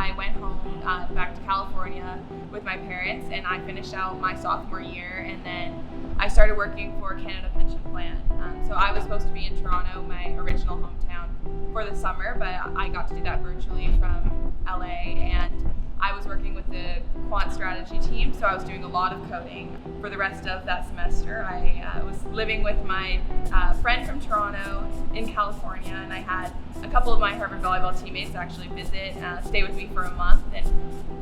I went home back to California with my parents, and I finished out my sophomore year, and then I started working for Canada Pension Plan. So I was supposed to be in Toronto, my original hometown, for the summer, but I got to do that virtually from LA, and I was working with the quant strategy team, so I was doing a lot of coding for the rest of that semester. I was living with my friend from Toronto in California, and I had a couple of my Harvard volleyball teammates actually visit, stay with me for a month, and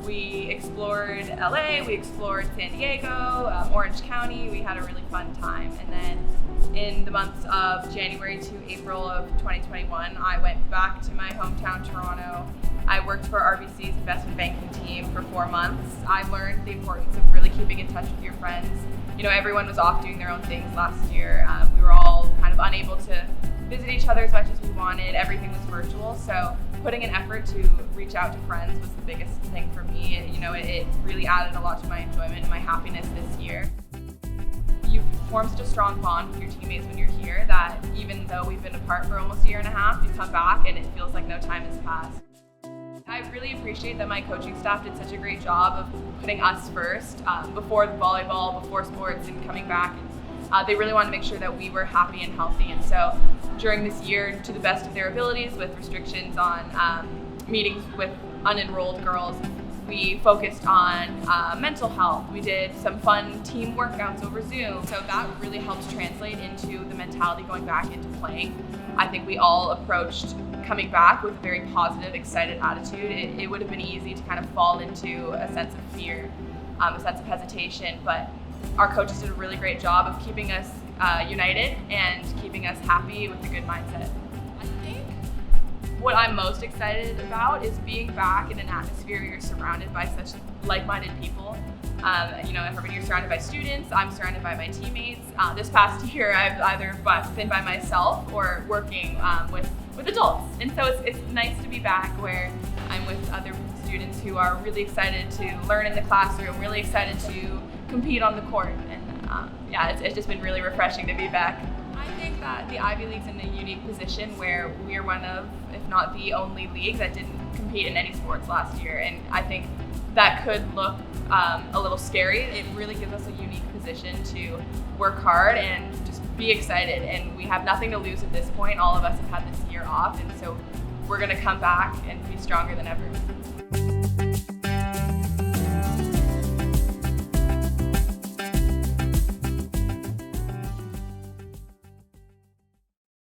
we explored LA, we explored San Diego, Orange County. We had a really fun time. And then in the months of January to April of 2021, I went back to my hometown, Toronto. I worked for RBC's investment banking team for 4 months. I learned the importance of really keeping in touch with your friends. You know, everyone was off doing their own things last year. We were all kind of unable to visit each other as much as we wanted. Everything was virtual, so putting an effort to reach out to friends was the biggest thing for me. It really added a lot to my enjoyment and my happiness this year. You form such a strong bond with your teammates when you're here that even though we've been apart for almost a year and a half, you come back and it feels like no time has passed. I really appreciate that my coaching staff did such a great job of putting us first before the volleyball, before sports, and coming back. They really wanted to make sure that we were happy and healthy. And so during this year, to the best of their abilities, with restrictions on meetings with unenrolled girls, we focused on mental health. We did some fun team workouts over Zoom. So that really helped translate into the mentality going back into playing. I think we all approached coming back with a very positive, excited attitude. It would have been easy to kind of fall into a sense of fear, a sense of hesitation, but our coaches did a really great job of keeping us united and keeping us happy with a good mindset. I think what I'm most excited about is being back in an atmosphere where you're surrounded by such like-minded people. You're surrounded by students, I'm surrounded by my teammates. This past year, I've either been by myself or working with adults. And so it's nice to be back where I'm with other students who are really excited to learn in the classroom, really excited to compete on the court. And it's just been really refreshing to be back. I think that the Ivy League's in a unique position where we're one of, if not the only league that didn't compete in any sports last year. And I think that could look a little scary. It really gives us a unique position to work hard and just be excited. And we have nothing to lose at this point. All of us have had this year off, and so we're going to come back and be stronger than ever.